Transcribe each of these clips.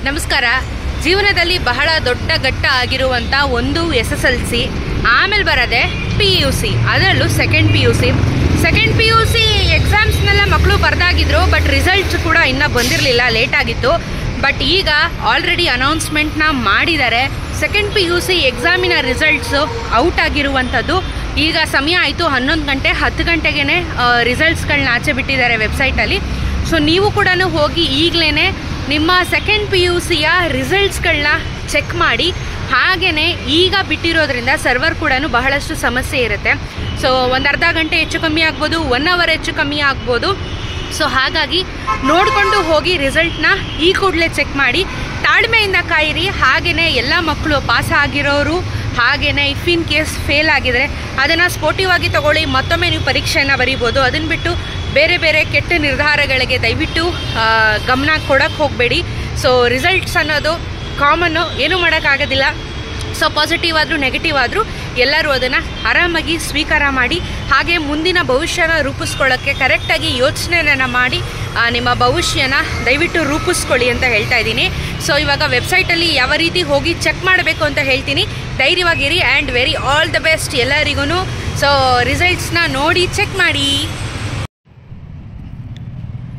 ನಮಸ್ಕಾರ. ಜೀವನದಲ್ಲಿ ಬಹಳ ದೊಡ್ಡ ಘಟ್ಟ ಆಗಿರುವಂಥ ಒಂದು SSLC, ಆಮೇಲೆ ಬರೋದೆ PUC, ಅದರಲ್ಲೂ ಸೆಕೆಂಡ್ PUC ಎಕ್ಸಾಮ್ಸ್ನೆಲ್ಲ ಮಕ್ಕಳು ಬರೆದಾಗಿದ್ರು. ಬಟ್ ರಿಸಲ್ಟ್ಸ್ ಕೂಡ ಇನ್ನೂ ಬಂದಿರಲಿಲ್ಲ, ಲೇಟ್ ಆಗಿತ್ತು. ಬಟ್ ಈಗ ಆಲ್ರೆಡಿ ಅನೌನ್ಸ್ಮೆಂಟ್ನ ಮಾಡಿದ್ದಾರೆ. ಸೆಕೆಂಡ್ PUC ಎಕ್ಸಾಮಿನ ರಿಸಲ್ಟ್ಸು ಔಟ್ ಆಗಿರುವಂಥದ್ದು. ಈಗ ಸಮಯ ಆಯಿತು 11 ಗಂಟೆ, 10 ಗಂಟೆಗೆ ರಿಸಲ್ಟ್ಸ್ಗಳನ್ನ ಆಚೆ ಬಿಟ್ಟಿದ್ದಾರೆ ವೆಬ್ಸೈಟಲ್ಲಿ. ಸೊ ನೀವು ಕೂಡ ಹೋಗಿ ಈಗಲೇ ನಿಮ್ಮ ಸೆಕೆಂಡ್ PUCಯ ರಿಸಲ್ಟ್ಸ್ಗಳನ್ನ ಚೆಕ್ ಮಾಡಿ. ಹಾಗೆಯೇ ಈಗ ಬಿಟ್ಟಿರೋದ್ರಿಂದ ಸರ್ವರ್ ಕೂಡ ಬಹಳಷ್ಟು ಸಮಸ್ಯೆ ಇರುತ್ತೆ. ಸೊ ಒಂದು ಅರ್ಧ ಗಂಟೆ ಹೆಚ್ಚು ಕಮ್ಮಿ ಆಗ್ಬೋದು, 1 ಅವರ್ ಹೆಚ್ಚು ಕಮ್ಮಿ ಆಗ್ಬೋದು. ಸೊ ಹಾಗಾಗಿ ನೋಡಿಕೊಂಡು ಹೋಗಿ ರಿಸಲ್ಟ್ನ ಈ ಕೂಡಲೇ ಚೆಕ್ ಮಾಡಿ. ತಾಳ್ಮೆಯಿಂದ ಕಾಯಿರಿ. ಹಾಗೆಯೇ ಎಲ್ಲ ಮಕ್ಕಳು ಪಾಸ್ ಆಗಿರೋರು, ಹಾಗೆಯೇ ಇಫ್ ಇನ್ ಕೇಸ್ ಫೇಲ್ ಆಗಿದರೆ ಅದನ್ನು ಸ್ಪೋರ್ಟಿವ್ ಆಗಿ ತೊಗೊಳ್ಳಿ. ಮತ್ತೊಮ್ಮೆ ನೀವು ಪರೀಕ್ಷೆಯನ್ನು ಬರೀಬೋದು. ಅದನ್ನು ಬಿಟ್ಟು ಬೇರೆ ಬೇರೆ ಕೆಟ್ಟ ನಿರ್ಧಾರಗಳಿಗೆ ದಯವಿಟ್ಟು ಗಮನ ಕೊಡೋಕ್ಕೆ ಹೋಗಬೇಡಿ. ಸೊ ರಿಸಲ್ಟ್ಸ್ ಅನ್ನೋದು ಕಾಮನ್ನು, ಏನೂ ಮಾಡೋಕ್ಕಾಗೋದಿಲ್ಲ. ಸೊ ಪಾಸಿಟಿವ್ ಆದರೂ ನೆಗೆಟಿವ್ ಆದರೂ ಎಲ್ಲರೂ ಅದನ್ನು ಆರಾಮಾಗಿ ಸ್ವೀಕಾರ ಮಾಡಿ. ಹಾಗೆ ಮುಂದಿನ ಭವಿಷ್ಯನ ರೂಪಿಸ್ಕೊಳ್ಳೋಕ್ಕೆ ಕರೆಕ್ಟಾಗಿ ಯೋಚನೆಯನ್ನು ಮಾಡಿ ನಿಮ್ಮ ಭವಿಷ್ಯನ ದಯವಿಟ್ಟು ರೂಪಿಸ್ಕೊಳ್ಳಿ ಅಂತ ಹೇಳ್ತಾ ಇದ್ದೀನಿ. ಸೊ ಇವಾಗ ವೆಬ್ಸೈಟಲ್ಲಿ ಯಾವ ರೀತಿ ಹೋಗಿ ಚೆಕ್ ಮಾಡಬೇಕು ಅಂತ ಹೇಳ್ತೀನಿ. ಧೈರ್ಯವಾಗಿರಿ and very all the best ಎಲ್ಲರಿಗೂ. ಸೊ ರಿಸಲ್ಟ್ಸ್ನ ನೋಡಿ ಚೆಕ್ ಮಾಡಿ.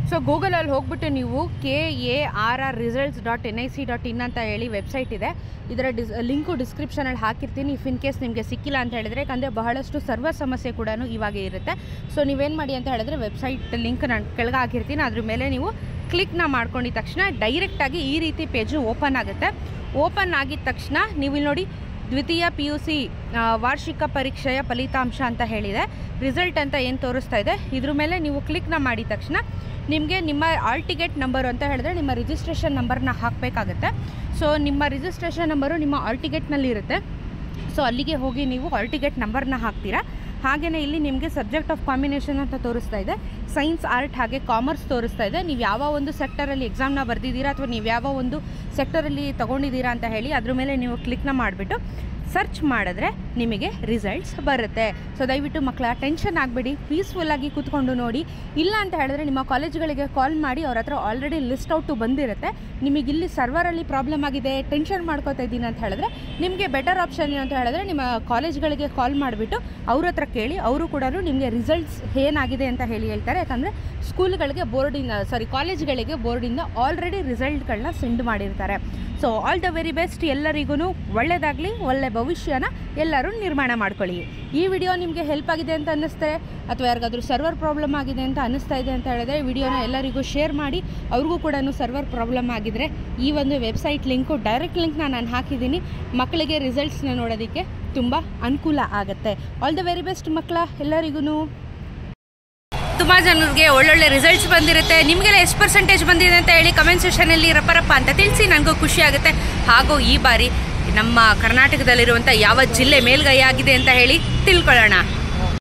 ಸೊ ಗೂಗಲಲ್ಲಿ ಹೋಗ್ಬಿಟ್ಟು ನೀವು KARRresults.nic.in ಅಂತ ಹೇಳಿ ವೆಬ್ಸೈಟ್ ಇದೆ. ಇದರ ಲಿಂಕು ಡಿಸ್ಕ್ರಿಪ್ಷನಲ್ಲಿ ಹಾಕಿರ್ತೀನಿ. ಇಫ್ ಇನ್ ಕೇಸ್ ನಿಮಗೆ ಸಿಕ್ಕಿಲ್ಲ ಅಂತ ಹೇಳಿದ್ರೆ, ಯಾಕಂದರೆ ಬಹಳಷ್ಟು ಸರ್ವರ್ ಸಮಸ್ಯೆ ಕೂಡ ಇವಾಗ ಇರುತ್ತೆ. ಸೊ ನೀವೇನು ಮಾಡಿ ಅಂತ ಹೇಳಿದ್ರೆ, ವೆಬ್ಸೈಟ್ ಲಿಂಕ್ ನಾನು ಕೆಳಗೆ ಹಾಕಿರ್ತೀನಿ. ಅದ್ರ ಮೇಲೆ ನೀವು ಕ್ಲಿಕ್ನ ಮಾಡ್ಕೊಂಡಿದ ತಕ್ಷಣ ಡೈರೆಕ್ಟಾಗಿ ಈ ರೀತಿ ಪೇಜು ಓಪನ್ ಆಗುತ್ತೆ. ಓಪನ್ ಆಗಿದ ತಕ್ಷಣ ನೀವು ಇಲ್ಲಿ ನೋಡಿ, ದ್ವಿತೀಯ PUC ವಾರ್ಷಿಕ ಪರೀಕ್ಷೆಯ ಫಲಿತಾಂಶ ಅಂತ ಹೇಳಿದೆ. ರಿಸಲ್ಟ್ ಅಂತ ಏನು ತೋರಿಸ್ತಾ ಇದೆ, ಇದ್ರ ಮೇಲೆ ನೀವು ಕ್ಲಿಕ್ನ ಮಾಡಿದ ತಕ್ಷಣ ನಿಮಗೆ ನಿಮ್ಮ ಆಲ್ ಟಿಕೆಟ್ ನಂಬರು ಅಂತ ಹೇಳಿದ್ರೆ ನಿಮ್ಮ ರಿಜಿಸ್ಟ್ರೇಷನ್ ನಂಬರ್ನ ಹಾಕಬೇಕಾಗತ್ತೆ. ಸೊ ನಿಮ್ಮ ರಿಜಿಸ್ಟ್ರೇಷನ್ ನಂಬರು ನಿಮ್ಮ ಆಲ್ ಟಿಕೆಟ್ನಲ್ಲಿ ಇರುತ್ತೆ. ಸೊ ಅಲ್ಲಿಗೆ ಹೋಗಿ ನೀವು ಆಲ್ ಟಿಕೆಟ್ ನಂಬರ್ನ ಹಾಕ್ತೀರಾ. ಹಾಗೆಯೇ ಇಲ್ಲಿ ನಿಮಗೆ ಸಬ್ಜೆಕ್ಟ್ ಆಫ್ ಕಾಂಬಿನೇಷನ್ ಅಂತ ತೋರಿಸ್ತಾ ಇದೆ. ಸೈನ್ಸ್, ಆರ್ಟ್ ಹಾಗೆ ಕಾಮರ್ಸ್ ತೋರಿಸ್ತಾ ಇದೆ. ನೀವು ಯಾವ ಒಂದು ಸೆಕ್ಟರಲ್ಲಿ ಎಕ್ಸಾಮ್ನ ಬರೆದಿದ್ದೀರಾ ಅಥವಾ ನೀವು ಯಾವ ಒಂದು ಸೆಕ್ಟರಲ್ಲಿ ತೊಗೊಂಡಿದ್ದೀರಾ ಅಂತ ಹೇಳಿ ಅದ್ರ ಮೇಲೆ ನೀವು ಕ್ಲಿಕ್ನ ಮಾಡಿಬಿಟ್ಟು ಸರ್ಚ್ ಮಾಡಿದ್ರೆ ನಿಮಗೆ ರಿಸಲ್ಟ್ಸ್ ಬರುತ್ತೆ. ಸೊ ದಯವಿಟ್ಟು ಮಕ್ಕಳ ಟೆನ್ಷನ್ ಆಗಬೇಡಿ, ಪೀಸ್ಫುಲ್ಲಾಗಿ ಕೂತ್ಕೊಂಡು ನೋಡಿ. ಇಲ್ಲ ಅಂತ ಹೇಳಿದ್ರೆ ನಿಮ್ಮ ಕಾಲೇಜ್ಗಳಿಗೆ ಕಾಲ್ ಮಾಡಿ, ಅವ್ರ ಹತ್ರ ಆಲ್ರೆಡಿ ಲಿಸ್ಟ್ ಔಟು ಬಂದಿರುತ್ತೆ. ನಿಮಗೆ ಇಲ್ಲಿ ಸರ್ವರಲ್ಲಿ ಪ್ರಾಬ್ಲಮ್ ಆಗಿದೆ, ಟೆನ್ಷನ್ ಮಾಡ್ಕೋತಾ ಇದ್ದೀನಿ ಅಂತ ಹೇಳಿದ್ರೆ ನಿಮಗೆ ಬೆಟರ್ ಆಪ್ಷನ್ ಏನು ಅಂತ ಹೇಳಿದ್ರೆ, ನಿಮ್ಮ ಕಾಲೇಜ್ಗಳಿಗೆ ಕಾಲ್ ಮಾಡಿಬಿಟ್ಟು ಅವ್ರ ಹತ್ರ ಕೇಳಿ. ಅವರು ಕೂಡ ನಿಮಗೆ ರಿಸಲ್ಟ್ಸ್ ಏನಾಗಿದೆ ಅಂತ ಹೇಳ್ತಾರೆ. ಯಾಕಂದರೆ ಸ್ಕೂಲ್ಗಳಿಗೆ ಕಾಲೇಜ್ಗಳಿಗೆ ಬೋರ್ಡಿಂದ ಆಲ್ರೆಡಿ ರಿಸಲ್ಟ್ಗಳನ್ನ ಸೆಂಡ್ ಮಾಡಿರ್ತಾರೆ. So all the very best ಎಲ್ಲರಿಗೂ. ಒಳ್ಳೆಯದಾಗಲಿ, ಒಳ್ಳೆ ಭವಿಷ್ಯನ ಎಲ್ಲರೂ ನಿರ್ಮಾಣ ಮಾಡ್ಕೊಳ್ಳಿ. ಈ ವಿಡಿಯೋ ನಿಮಗೆ ಹೆಲ್ಪ್ ಆಗಿದೆ ಅಂತ ಅನ್ನಿಸ್ತಾರೆ, ಅಥವಾ ಯಾರಿಗಾದ್ರೂ ಸರ್ವರ್ ಪ್ರಾಬ್ಲಮ್ ಆಗಿದೆ ಅಂತ ಅನ್ನಿಸ್ತಾ ಇದೆ ಅಂತ ಹೇಳಿದ್ರೆ ವಿಡಿಯೋನ ಎಲ್ಲರಿಗೂ ಶೇರ್ ಮಾಡಿ. ಅವ್ರಿಗೂ ಕೂಡ ಸರ್ವರ್ ಪ್ರಾಬ್ಲಮ್ ಆಗಿದ್ರೆ ಈ ಒಂದು ವೆಬ್ಸೈಟ್ ಲಿಂಕು, ಡೈರೆಕ್ಟ್ ಲಿಂಕ್ನ ನಾನು ಹಾಕಿದ್ದೀನಿ. ಮಕ್ಕಳಿಗೆ ರಿಸಲ್ಟ್ಸ್ನ ನೋಡೋದಕ್ಕೆ ತುಂಬ ಅನುಕೂಲ ಆಗುತ್ತೆ. ಆಲ್ ದ ವೆರಿ ಬೆಸ್ಟ್ ಮಕ್ಕಳ ಎಲ್ಲರಿಗೂ. ತುಂಬ ಜನರಿಗೆ ಒಳ್ಳೊಳ್ಳೆ ರಿಸಲ್ಟ್ಸ್ ಬಂದಿರುತ್ತೆ. ನಿಮಗೆಲ್ಲ ಎಷ್ಟು ಪರ್ಸೆಂಟೇಜ್ ಬಂದಿದೆ ಅಂತ ಹೇಳಿ ಕಮೆಂಟ್ ಸೆಕ್ಷನಲ್ಲಿ ರಪ್ಪ ಅಂತ ತಿಳಿಸಿ, ನನಗೂ ಖುಷಿ ಆಗುತ್ತೆ. ಹಾಗೂ ಈ ಬಾರಿ ನಮ್ಮ ಕರ್ನಾಟಕದಲ್ಲಿರುವಂಥ ಯಾವ ಜಿಲ್ಲೆ ಮೇಲ್ಗೈ ಆಗಿದೆ ಅಂತ ಹೇಳಿ ತಿಳ್ಕೊಳ್ಳೋಣ.